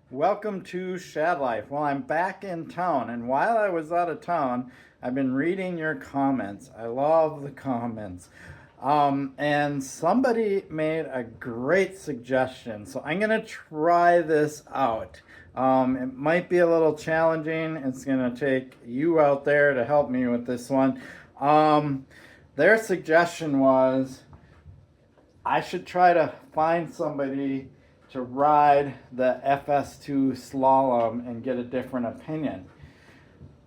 Welcome to Shad Life. Well, I'm back in town, and while I was out of town, I've been reading your comments. I love the comments. And somebody made a great suggestion, so I'm going to try this out. It might be a little challenging. It's going to take you out there to help me with this one. Their suggestion was I should try to find somebody to ride the FS.2 Slalom and get a different opinion.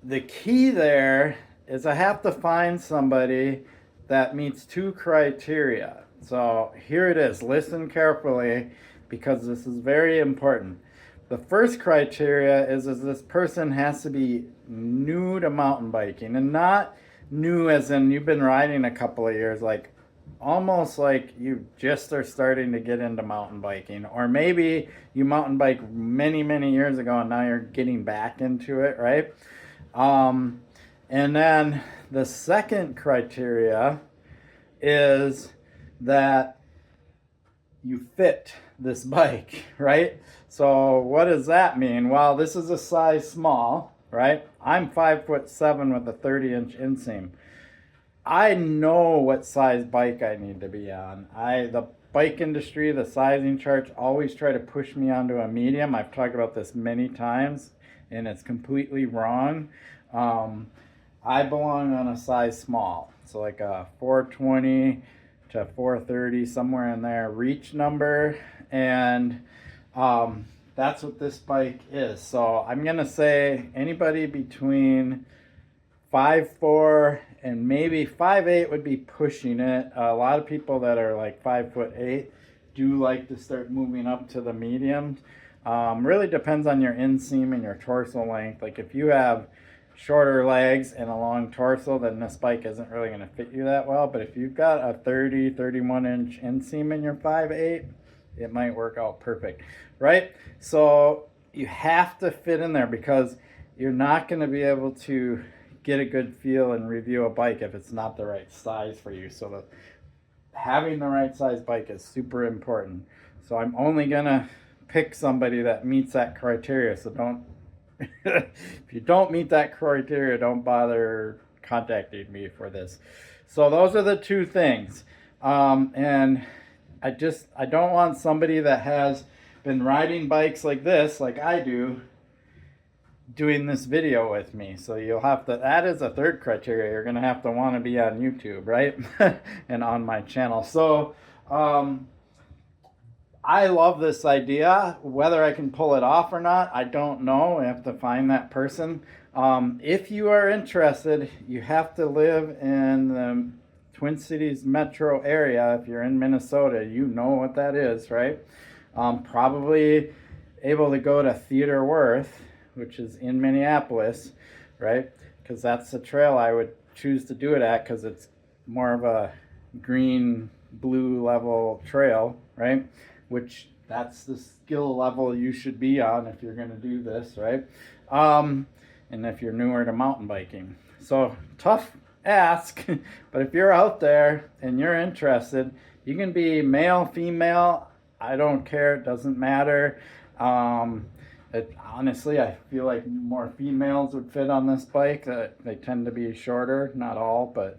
The key there is I have to find somebody that meets two criteria. So here it is. Listen carefully because this is very important. The first criteria is this person has to be new to mountain biking, and not new as in you've been riding a couple of years, like almost like you just are starting to get into mountain biking, or maybe you mountain bike many years ago and now you're getting back into it, right? And then the second criteria is that you fit this bike, right? So what does that mean? Well, this is a size small, right? I'm 5'7" with a 30-inch inseam. I know what size bike I need to be on. The bike industry, the sizing charts always try to push me onto a medium. I've talked about this many times, and it's completely wrong. I belong on a size small, so like a 420 to 430, somewhere in there, reach number, and that's what this bike is. So I'm gonna say anybody between 5'4" and maybe 5'8" would be pushing it. A lot of people that are like 5'8" do like to start moving up to the mediums. Really depends on your inseam and your torso length. Like if you have shorter legs and a long torso, then this bike isn't really going to fit you that well. But if you've got a 31-inch inseam in your 5'8", it might work out perfect, right? So you have to fit in there because you're not going to be able to get a good feel and review a bike if it's not the right size for you. So having the right size bike is super important. So I'm only gonna pick somebody that meets that criteria. So don't if you don't meet that criteria, don't bother contacting me for this. So those are the two things. And I don't want somebody that has been riding bikes like this, like I do, doing this video with me. So you'll have to, that is a third criteria, you're gonna have to want to be on YouTube, right? And on my channel. So I love this idea. Whether I can pull it off or not, I don't know. I have to find that person. If you are interested, you have to live in the Twin Cities metro area. If you're in Minnesota, you know what that is, right? Probably able to go to Theodore Worth, which is in Minneapolis, right? Because that's the trail I would choose to do it at, because it's more of a green blue level trail, right? Which that's the skill level you should be on if you're going to do this, right? And if you're newer to mountain biking. So tough ask, but if you're out there and you're interested, you can be male, female, I don't care, it doesn't matter. Honestly, I feel like more females would fit on this bike. They tend to be shorter, not all, but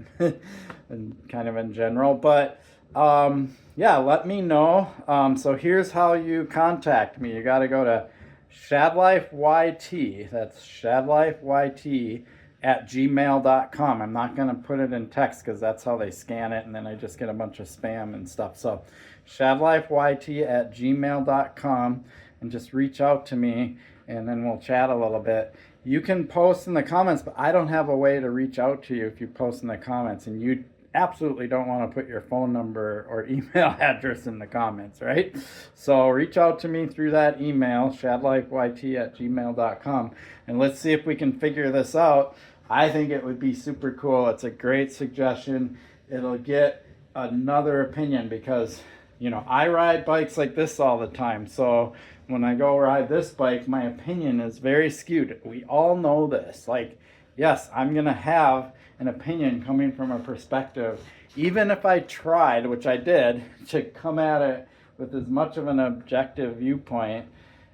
and kind of in general. But yeah, let me know. So here's how you contact me. You got to go to shadlifeyt. That's shadlifeyt at gmail.com. I'm not going to put it in text because that's how they scan it, and then I just get a bunch of spam and stuff. So shadlifeyt at gmail.com. and just reach out to me, and then we'll chat a little bit. You can post in the comments, but I don't have a way to reach out to you if you post in the comments, and you absolutely don't want to put your phone number or email address in the comments, right? So reach out to me through that email, shadlifeyt at gmail.com, and let's see if we can figure this out. I think it would be super cool. It's a great suggestion. It'll get another opinion because, you know, I ride bikes like this all the time. So when I go ride this bike, my opinion is very skewed. We all know this. Like, yes, I'm going to have an opinion coming from a perspective, even if I tried, which I did, to come at it with as much of an objective viewpoint.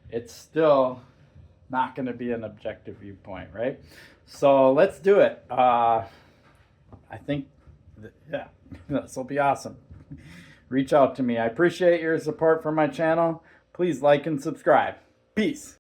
it's still not going to be an objective viewpoint, right? So let's do it. I think, yeah, this will be awesome. Reach out to me. I appreciate your support for my channel. Please like and subscribe. Peace.